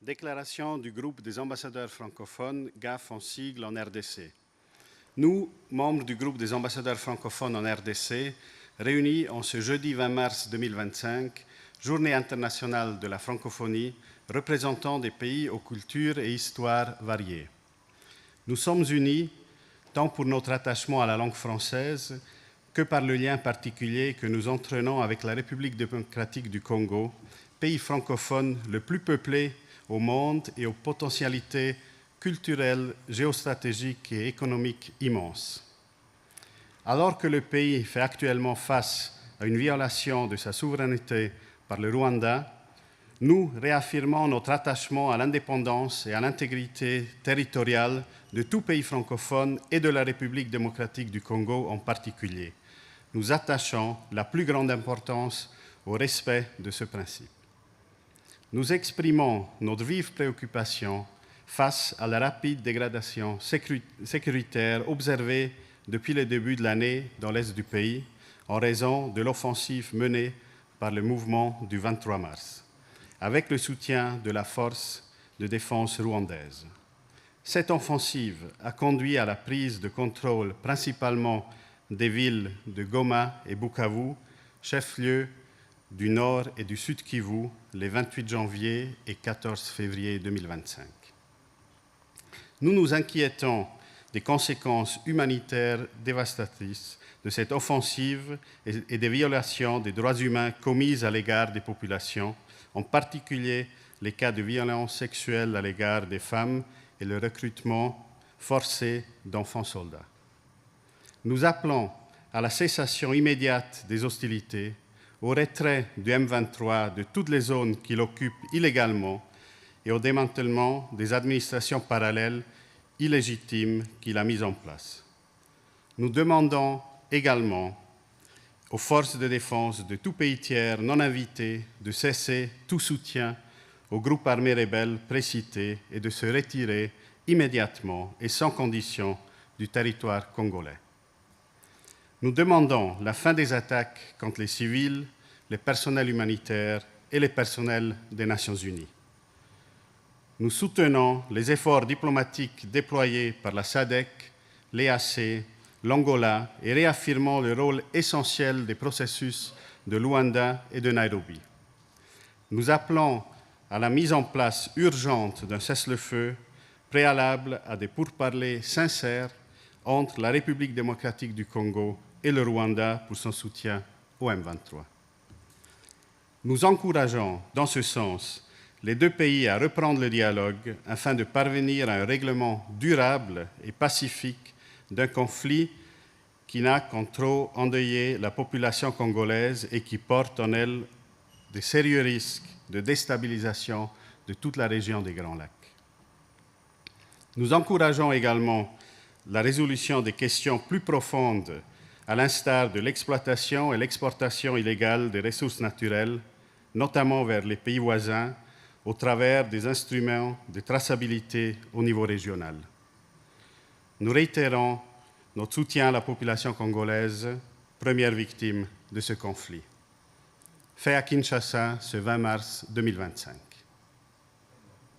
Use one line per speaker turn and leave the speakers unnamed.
Déclaration du groupe des ambassadeurs francophones, GAF en sigle en RDC. Nous, membres du groupe des ambassadeurs francophones en RDC, réunis en ce jeudi 20 mars 2025, Journée internationale de la francophonie, représentant des pays aux cultures et histoires variées. Nous sommes unis tant pour notre attachement à la langue française que par le lien particulier que nous entraînons avec la République démocratique du Congo, pays francophone le plus peuplé au monde et aux potentialités culturelles, géostratégiques et économiques immenses. Alors que le pays fait actuellement face à une violation de sa souveraineté par le Rwanda, nous réaffirmons notre attachement à l'indépendance et à l'intégrité territoriale de tout pays francophone et de la République démocratique du Congo en particulier. Nous attachons la plus grande importance au respect de ce principe. Nous exprimons notre vive préoccupation face à la rapide dégradation sécuritaire observée depuis le début de l'année dans l'est du pays en raison de l'offensive menée par le mouvement du 23 mars, avec le soutien de la force de défense rwandaise. Cette offensive a conduit à la prise de contrôle principalement des villes de Goma et Bukavu, chefs-lieux du Nord et du Sud Kivu, les 28 janvier et 14 février 2025. Nous nous inquiétons des conséquences humanitaires dévastatrices de cette offensive et des violations des droits humains commises à l'égard des populations, en particulier les cas de violences sexuelles à l'égard des femmes et le recrutement forcé d'enfants soldats. Nous appelons à la cessation immédiate des hostilités, au retrait du M23 de toutes les zones qu'il occupe illégalement et au démantèlement des administrations parallèles illégitimes qu'il a mises en place. Nous demandons également aux forces de défense de tout pays tiers non invités de cesser tout soutien aux groupes armés rebelles précités et de se retirer immédiatement et sans condition du territoire congolais. Nous demandons la fin des attaques contre les civils, les personnels humanitaires et les personnels des Nations Unies. Nous soutenons les efforts diplomatiques déployés par la SADC, l'EAC, l'Angola et réaffirmons le rôle essentiel des processus de Luanda et de Nairobi. Nous appelons à la mise en place urgente d'un cessez-le-feu préalable à des pourparlers sincères entre la République démocratique du Congo et le Rwanda pour son soutien au M23. Nous encourageons, dans ce sens, les deux pays à reprendre le dialogue afin de parvenir à un règlement durable et pacifique d'un conflit qui n'a qu'en trop endeuillé la population congolaise et qui porte en elle de sérieux risques de déstabilisation de toute la région des Grands Lacs. Nous encourageons également la résolution des questions plus profondes, à l'instar de l'exploitation et l'exportation illégale des ressources naturelles, notamment vers les pays voisins, au travers des instruments de traçabilité au niveau régional. Nous réitérons notre soutien à la population congolaise, première victime de ce conflit. Fait à Kinshasa ce 20 mars 2025.